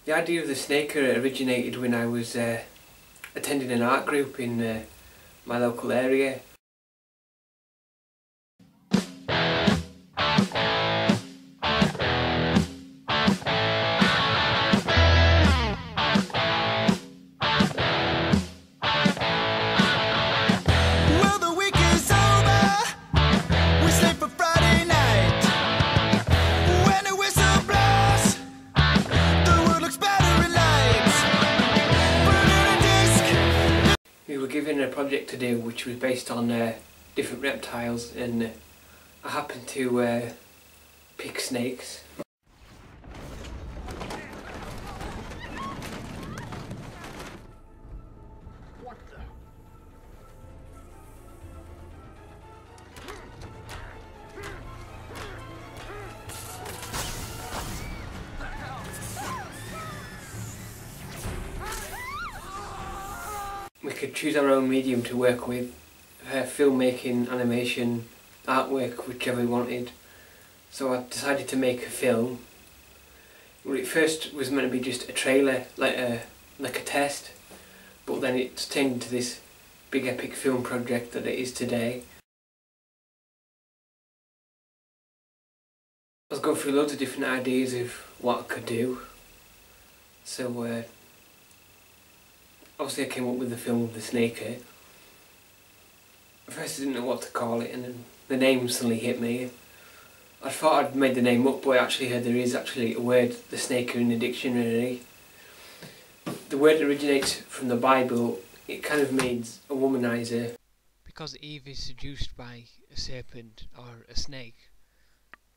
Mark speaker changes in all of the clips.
Speaker 1: The idea of the snaker originated when I was attending an art group in my local area. We were given a project to do which was based on different reptiles, and I happened to pick snakes. We could choose our own medium to work with, filmmaking, animation, artwork, whichever we wanted. So I decided to make a film. Well, at first was meant to be just a trailer, like a test, but then it's turned into this big epic film project that it is today. I was going through loads of different ideas of what I could do. So obviously I came up with the film of the snaker. At first I didn't know what to call it, and then the name suddenly hit me. I thought I'd made the name up, but I actually heard there is actually a word, the snaker, in the dictionary. The word originates from the Bible. It kind of means a womanizer. Because Eve is seduced by a serpent or a snake,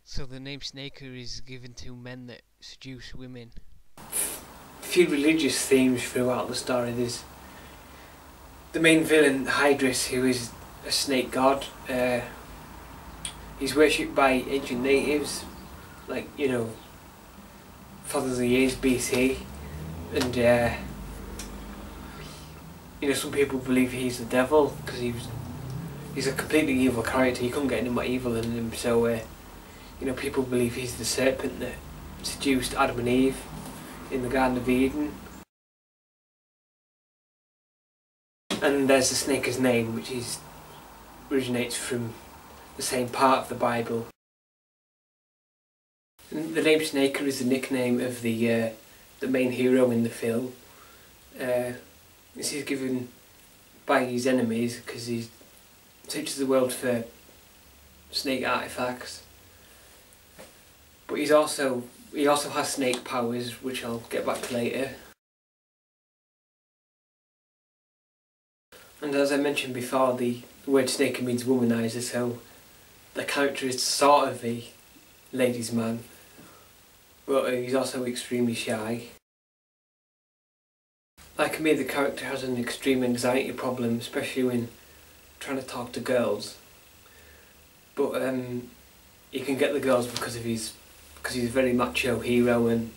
Speaker 1: so the name snaker is given to men that seduce women. A few religious themes throughout the story. There's the main villain, Hydrus, who is a snake god. He's worshipped by ancient natives, like, you know, thousands of years BC, and you know, some people believe he's the devil because he's a completely evil character. You couldn't get any more evil than him. So you know, people believe he's the serpent that seduced Adam and Eve in the Garden of Eden. And there's the snaker's name, which originates from the same part of the Bible. And the name Snaker is the nickname of the main hero in the film. This is given by his enemies because he searches the world for snake artifacts. But he also has snake powers, which I'll get back to later. And as I mentioned before, the word snaker means womanizer, so the character is sort of a ladies' man, but he's also extremely shy. Like me, the character has an extreme anxiety problem, especially when trying to talk to girls. But he can get the girls because he's a very macho hero, and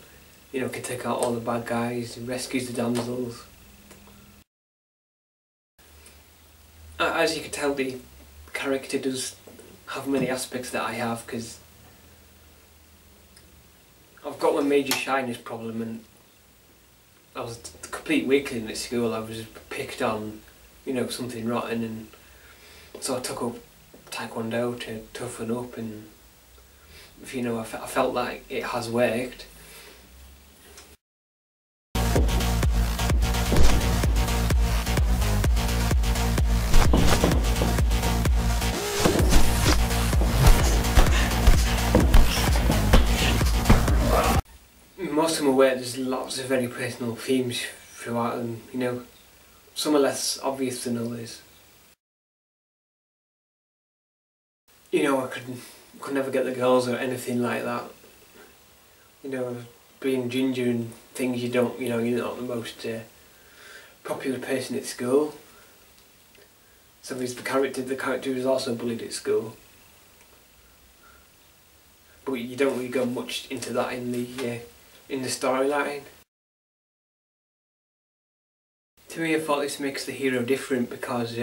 Speaker 1: you know, can take out all the bad guys and rescues the damsels. As you can tell, the character does have many aspects that I have, because I've got a major shyness problem, and I was a complete weakling at school. I was picked on, you know, something rotten, and so I took up Taekwondo to toughen up, and you know, I felt like it has worked. Most of my work, there's lots of very personal themes throughout, and you know, some are less obvious than others. You know, I could never get the girls or anything like that. You know, being ginger and things, you know, you're not the most popular person at school. So the character is also bullied at school. But you don't really go much into that in the storyline. To me, I thought this makes the hero different because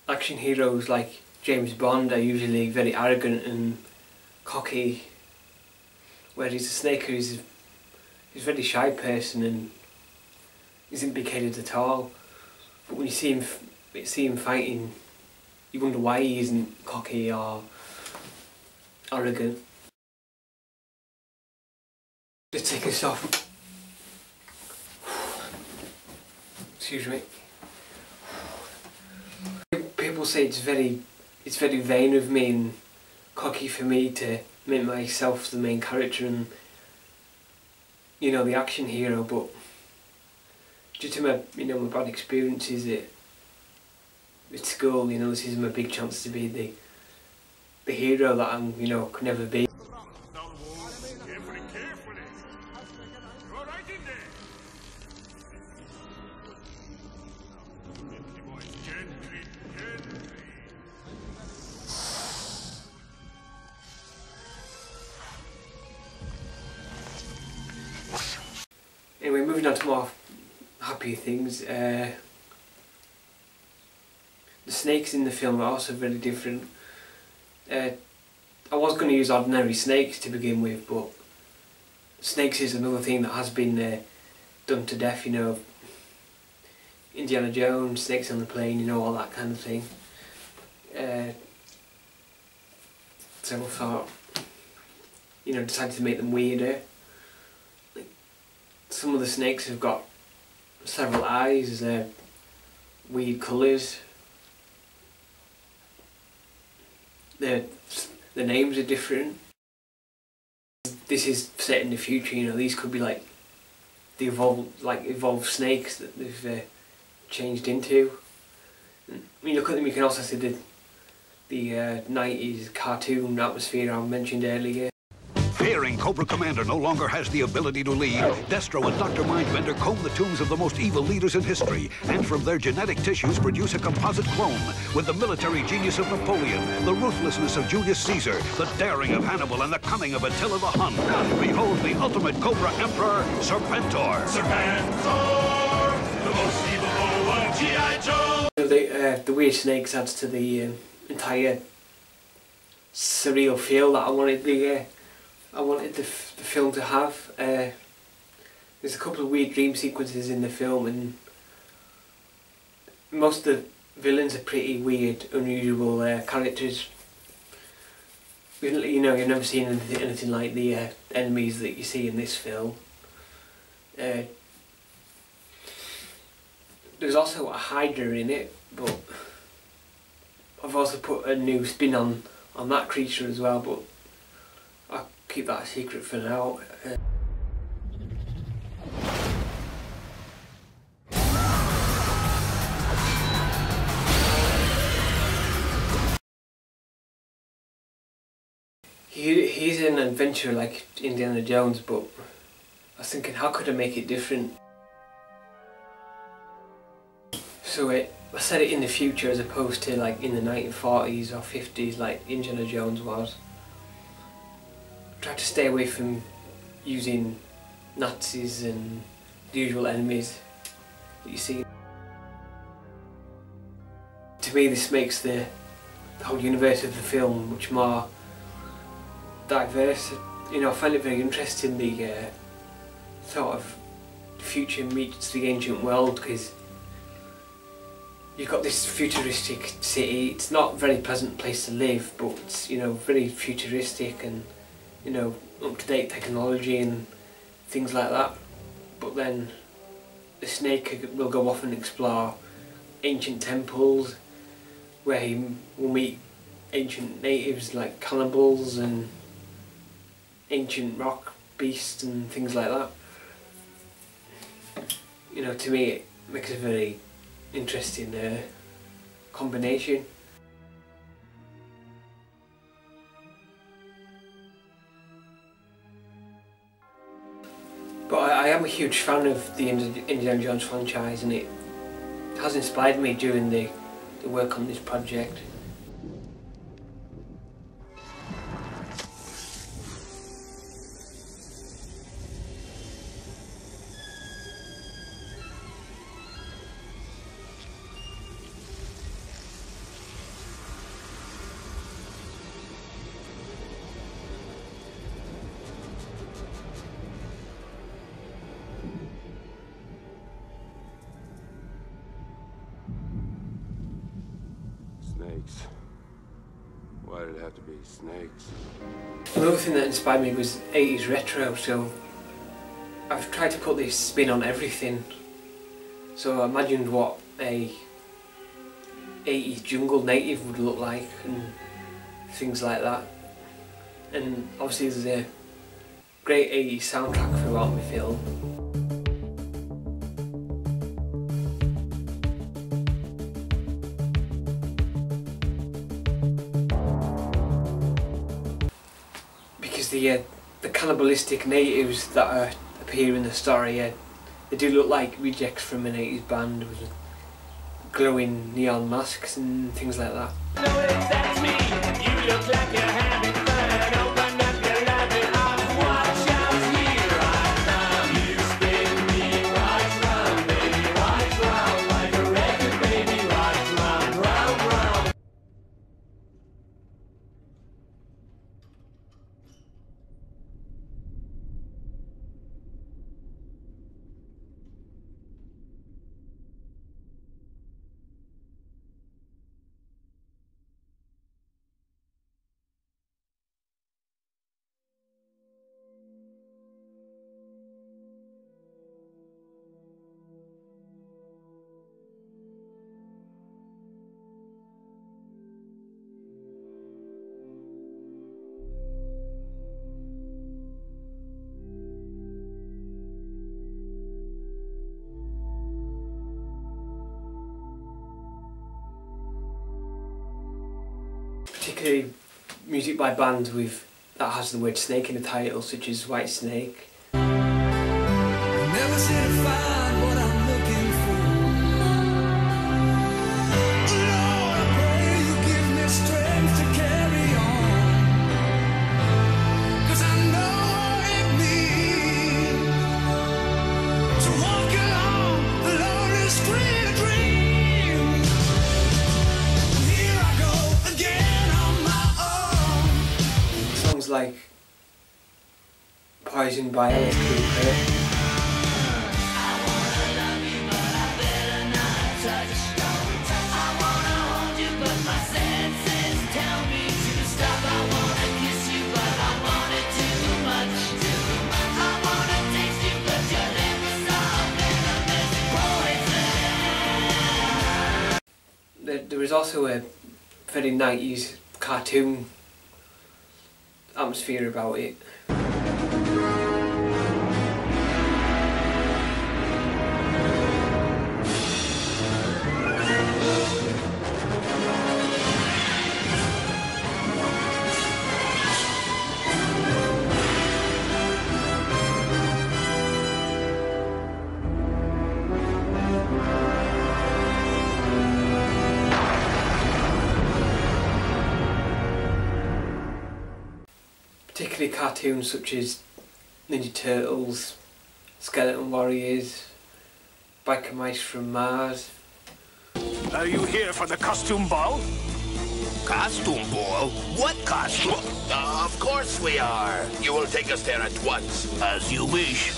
Speaker 1: action heroes like James Bond are usually very arrogant and cocky, whereas the snaker is he's a very shy person and isn't big-headed at all. But when you see him fighting, you wonder why he isn't cocky or arrogant. Just take this off. Excuse me. People say it's very vain of me and cocky for me to make myself the main character and, you know, the action hero, but due to my, you know, my bad experiences at school, you know, this is my big chance to be the hero that I'm, you know, could never be. Anyway, moving on to more happy things. The snakes in the film are also very different. I was going to use ordinary snakes to begin with, but snakes is another thing that has been done to death, you know. Indiana Jones, snakes on the plane, you know, all that kind of thing. So I thought, you know, decided to make them weirder. Some of the snakes have got several eyes, weird colours. The names are different. This is set in the future, you know, these could be like the evolved snakes that they've changed into. And when you look at them, you can also see the 90s cartoon atmosphere I mentioned earlier.
Speaker 2: Fearing Cobra Commander no longer has the ability to lead, Destro and Dr. Mindbender comb the tombs of the most evil leaders in history, and from their genetic tissues produce a composite clone with the military genius of Napoleon, the ruthlessness of Julius Caesar, the daring of Hannibal, and the cunning of Attila the Hun. Behold the ultimate Cobra Emperor, Serpentor.
Speaker 3: Serpentor, the most evil foe of G.I. Joe.
Speaker 1: The weird snakes adds to the entire surreal feel that I wanted the film to have. There's a couple of weird dream sequences in the film, and most of the villains are pretty weird, unusual characters. You know, you've never seen anything like the enemies that you see in this film. There's also a Hydra in it, but I've also put a new spin on that creature as well, but I'll keep that a secret for now. He's an adventurer like Indiana Jones, but I was thinking, how could I make it different? So I set it in the future as opposed to like in the 1940s or 50s like Indiana Jones was. Tried to stay away from using Nazis and the usual enemies that you see. To me, this makes the whole universe of the film much more diverse. You know, I find it very interesting, the sort of future meets the ancient world, because you've got this futuristic city. It's not a very pleasant place to live, but it's, you know, very futuristic and, you know, up-to-date technology and things like that. But then the snake will go off and explore ancient temples where he will meet ancient natives like cannibals and ancient rock beasts and things like that. You know, to me it makes a very interesting combination. But I am a huge fan of the Indiana Jones franchise, and it has inspired me during the work on this project.
Speaker 4: Snakes. Why did it have to be snakes?
Speaker 1: Another thing that inspired me was 80s retro, so I've tried to put this spin on everything. So I imagined what a 80s jungle native would look like and things like that. And obviously there's a great 80s soundtrack throughout the film. Because the cannibalistic natives that appear in the story, they do look like rejects from an 80s band with glowing neon masks and things like that.
Speaker 3: That's me. You look like you're having fun. Open up your loving arms. Watch out, here I come. You spin me right round, baby, right round, like a record, baby, right round, round, round.
Speaker 1: Particularly music by bands that has the word snake in the title, such as White Snake.
Speaker 5: Never seem to find what I'm looking for. Lord, I pray you give me strength to carry on. 'Cause I know it means to walk along the lonely street of dreams. Here I go again on my own.
Speaker 1: Songs like Poison by Alice Cooper. There was also a very 90s cartoon atmosphere about it. Particularly cartoons such as Ninja Turtles, Skeleton Warriors, Biker Mice from Mars.
Speaker 6: Are you here for the costume ball?
Speaker 7: Costume ball? What costume? Of course we are. You will take us there at once. As you wish.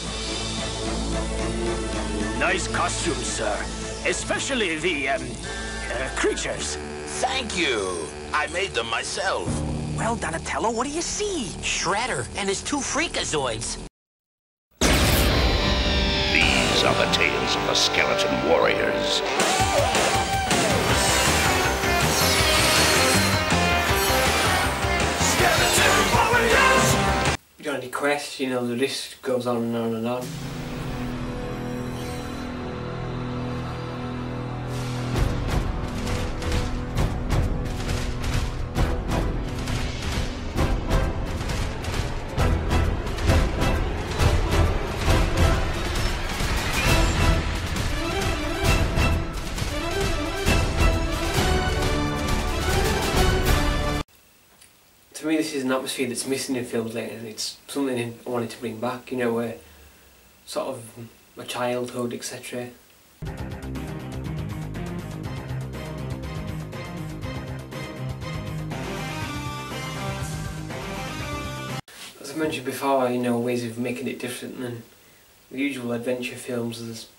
Speaker 6: Nice costume, sir. Especially the, Kriechers.
Speaker 7: Thank you. I made them myself.
Speaker 8: Well, Donatello, what do you see? Shredder and his two freakazoids.
Speaker 9: These are the tales of the Skeleton Warriors.
Speaker 3: Skeleton Warriors!
Speaker 1: You're on any quest, the list goes on and on and on. To me, this is an atmosphere that's missing in films lately, and it's something I wanted to bring back, where sort of my childhood, etc. As I mentioned before, ways of making it different than the usual adventure films. There's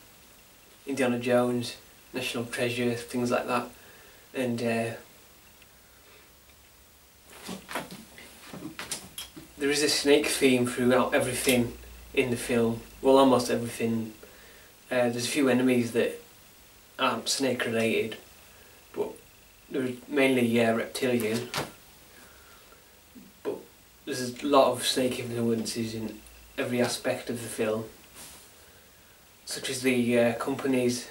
Speaker 1: Indiana Jones, National Treasure, things like that, and there is a snake theme throughout everything in the film. Well, almost everything. There's a few enemies that aren't snake related, but they're mainly reptilian. But there's a lot of snake influences in every aspect of the film, such as the companies,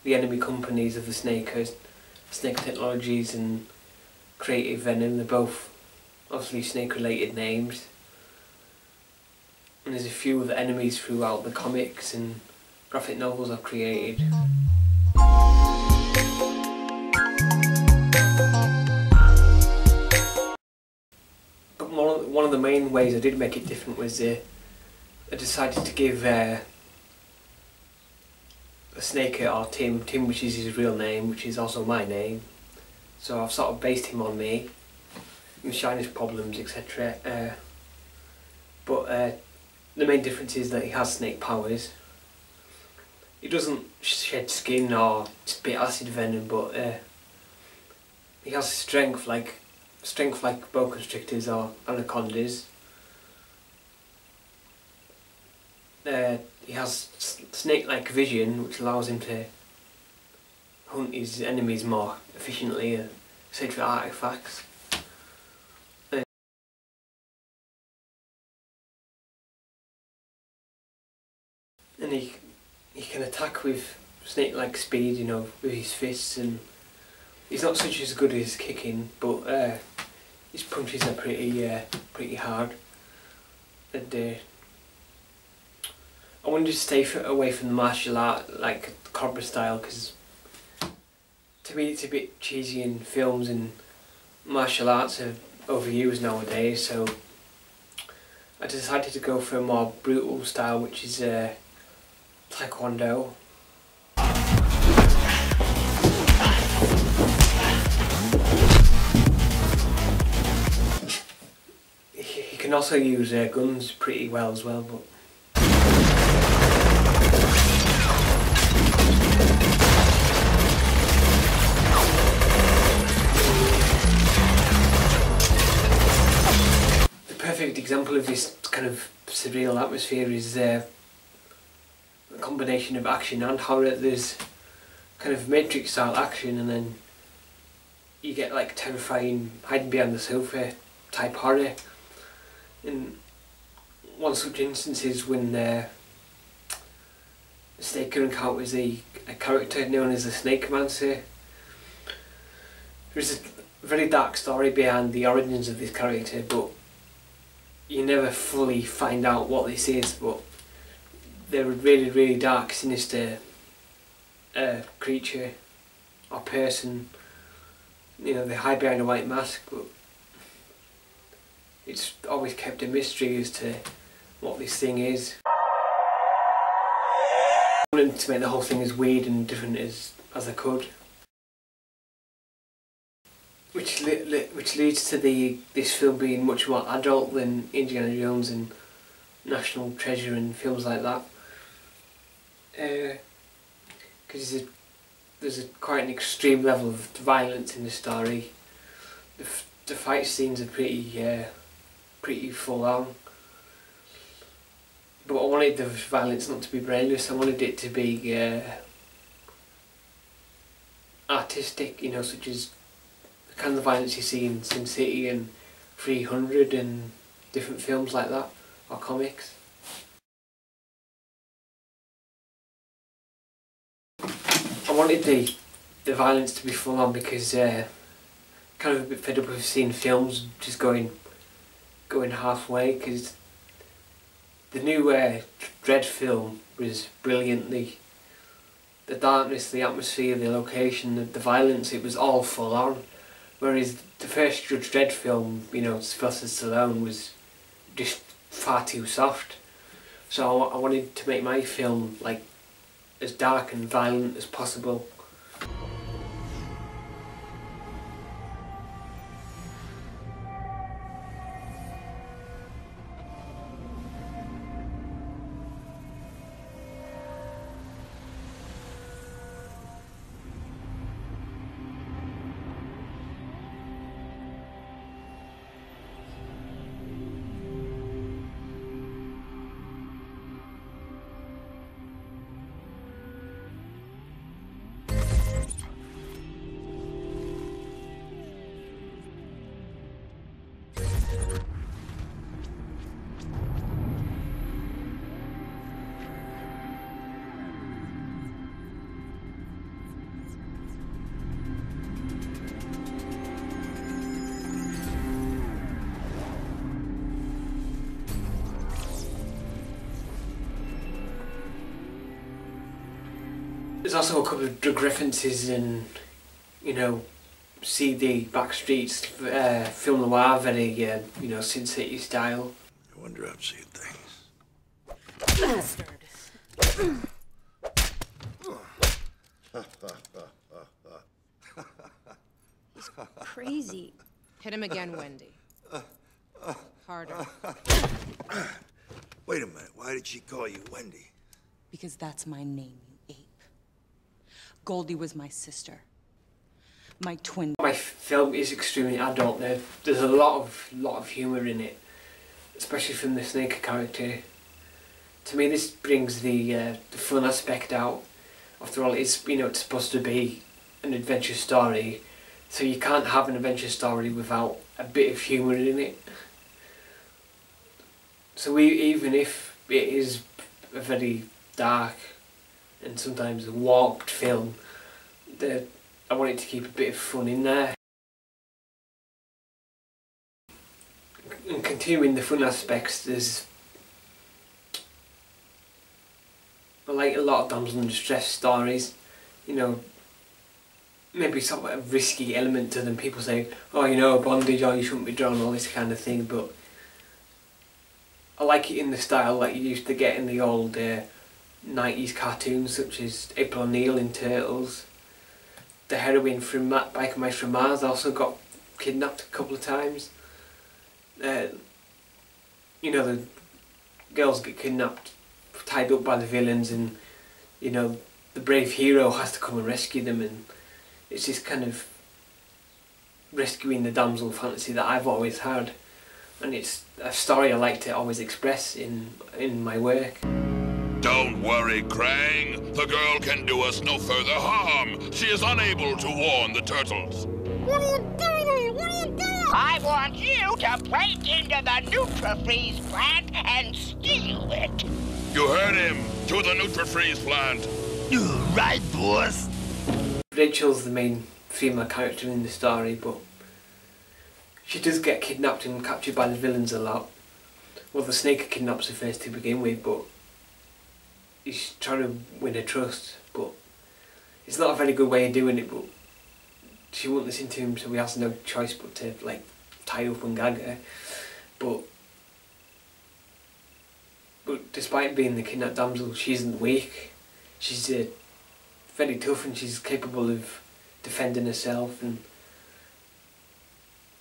Speaker 1: the enemy companies of the Snakers, Snake Technologies and Creative Venom. They're both obviously snake related names. And there's a few of the enemies throughout the comics and graphic novels I've created. But one of the main ways I did make it different was I decided to give a snake or Tim, which is his real name, which is also my name. So I've sort of based him on me, and shyness problems, etc. But the main difference is that he has snake powers. He doesn't shed skin or spit acid venom, but he has strength like boa constrictors or anacondas. He has snake-like vision, which allows him to hunt his enemies more efficiently and search for artifacts. And he can attack with snake-like speed, you know, with his fists, and he's not such as good as kicking, but his punches are pretty hard. And I wanted to stay away from the martial art, like Cobra style, because to me it's a bit cheesy in films, and martial arts are overused nowadays. So I decided to go for a more brutal style, which is Taekwondo. He can also use guns pretty well as well, but the perfect example of this kind of surreal atmosphere is a combination of action and horror. There's kind of Matrix style action, and then you get like terrifying hiding behind the sofa type horror. And one such instance is when Snaker encounters a character known as the Snakemancer. There's a very dark story behind the origins of this character, but you never fully find out what this is. But they're a really dark, sinister creature or person. You know, they hide behind a white mask, but it's always kept a mystery as to what this thing is. I wanted to make the whole thing as weird and different as I could, which leads to this film being much more adult than Indiana Jones and National Treasure and films like that. Because there's quite an extreme level of violence in the story. The fight scenes are pretty full on. But I wanted the violence not to be brainless. I wanted it to be artistic, you know, such as the kind of violence you see in Sin City and 300 and different films like that, or comics. I wanted the violence to be full on because kind of a bit fed up with seeing films just going halfway, because the new Dread film was brilliant. The darkness, the atmosphere, the location, the violence, it was all full on. Whereas the first Judge Dredd film, you know, Sylvester Stallone, was just far too soft. So I wanted to make my film like as dark and violent as possible. There's also a couple of drug references and, you know, CD backstreets, film noir, very, you know, Sin City style.
Speaker 10: I wonder I've seen things.
Speaker 11: Crazy. Hit him again, Wendy. Harder.
Speaker 10: Wait a minute, why did she call you Wendy?
Speaker 11: Because that's my name, you ape. Goldie was my sister. My twin.
Speaker 1: My film is extremely adult. There's a lot of humour in it, especially from the Snake character. To me, this brings the fun aspect out. After all, it's, you know, it's supposed to be an adventure story, so you can't have an adventure story without a bit of humour in it. So even if it is a very dark and sometimes a warped film, I wanted to keep a bit of fun in there. And continuing the fun aspects, I like a lot of damsel in distress stories, you know, maybe sort of a risky element to them. People say, oh, you know, bondage, oh, you shouldn't be drawn, all this kind of thing, but I like it in the style that you used to get in the old 90s cartoons, such as April O'Neil in Turtles. The heroine from Biker Mice from Mars also got kidnapped a couple of times. You know, the girls get kidnapped, tied up by the villains, and, you know, the brave hero has to come and rescue them, and it's this kind of rescuing the damsel fantasy that I've always had, and it's a story I like to always express in my work.
Speaker 7: Don't worry, Krang. The girl can do us no further harm. She is unable to warn the turtles.
Speaker 12: What are you doing? What are you doing? I want you to break into the Nutrifreeze plant and steal it.
Speaker 7: You heard him. To the Nutrifreeze plant.
Speaker 12: Right, boss.
Speaker 1: Rachel's the main female character in the story, but she does get kidnapped and captured by the villains a lot. Well, the Snake kidnaps her first to begin with, but he's trying to win her trust, but it's not a very good way of doing it, but she won't listen to him, so he has no choice but to, like, tie up and gag her. But despite being the kidnapped damsel, she isn't weak. She's very tough, and she's capable of defending herself, and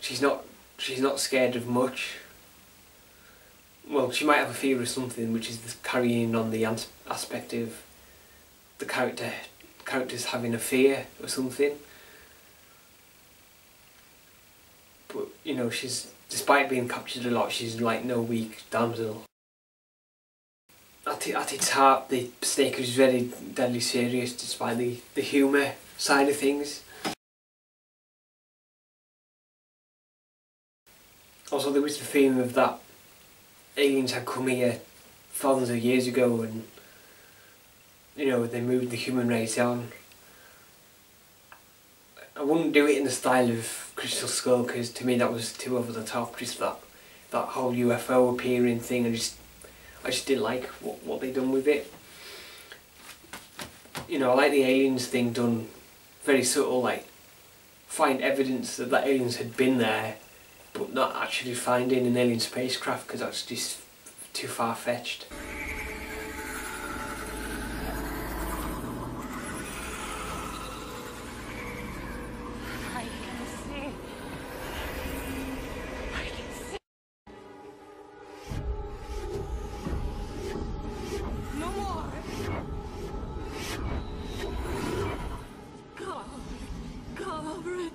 Speaker 1: she's not scared of much. Well, she might have a fear of something, which is the carrying on the aspect of the characters having a fear or something. But, you know, despite being captured a lot, she's like no weak damsel. At its heart, the Snake is very deadly serious, despite the humour side of things. Also, there was the theme of that aliens had come here thousands of years ago, and, you know, they moved the human race on. I wouldn't do it in the style of Crystal Skull, because to me that was too over the top. Just that whole UFO appearing thing, I just didn't like what they done with it. You know, I like the aliens thing done very subtle, like find evidence that aliens had been there, but not actually finding an alien spacecraft, because that's just too far-fetched.
Speaker 12: I can see. I can see. No more. Go over it.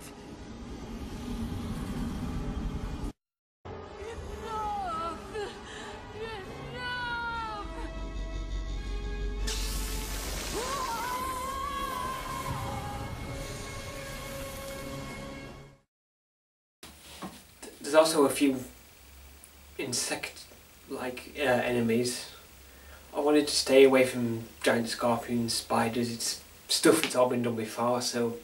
Speaker 1: There's also a few insect-like enemies. I wanted to stay away from giant scorpions, spiders. It's stuff that's all been done before, so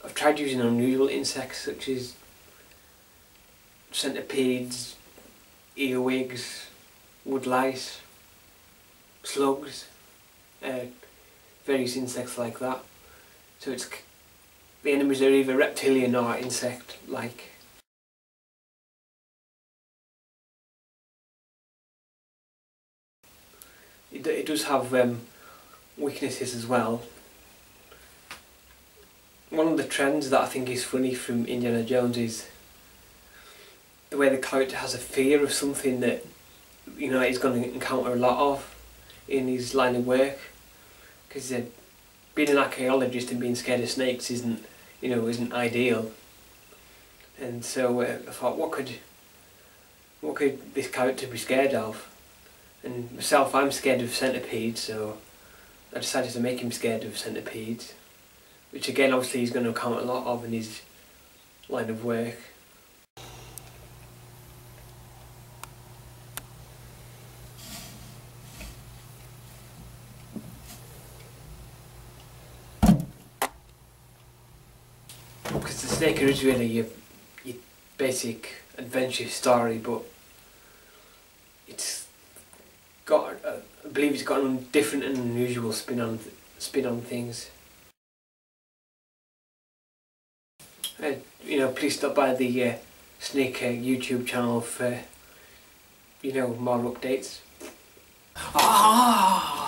Speaker 1: I've tried using unusual insects such as centipedes, earwigs, woodlice, slugs, various insects like that. So it's the enemies are either reptilian or insect-like. It does have weaknesses as well. One of the trends that I think is funny from Indiana Jones is the way the character has a fear of something that, you know, he's going to encounter a lot of in his line of work. Because being an archaeologist and being scared of snakes isn't ideal. And so I thought, what could this character be scared of? And myself, I'm scared of centipedes, so I decided to make him scared of centipedes, which again, obviously, he's going to encounter a lot of in his line of work. Because The Snaker is really your basic adventure story, but it's got, I believe it's got a different and unusual spin on things. You know, please stop by the Snaker YouTube channel for, you know, more updates. Ah!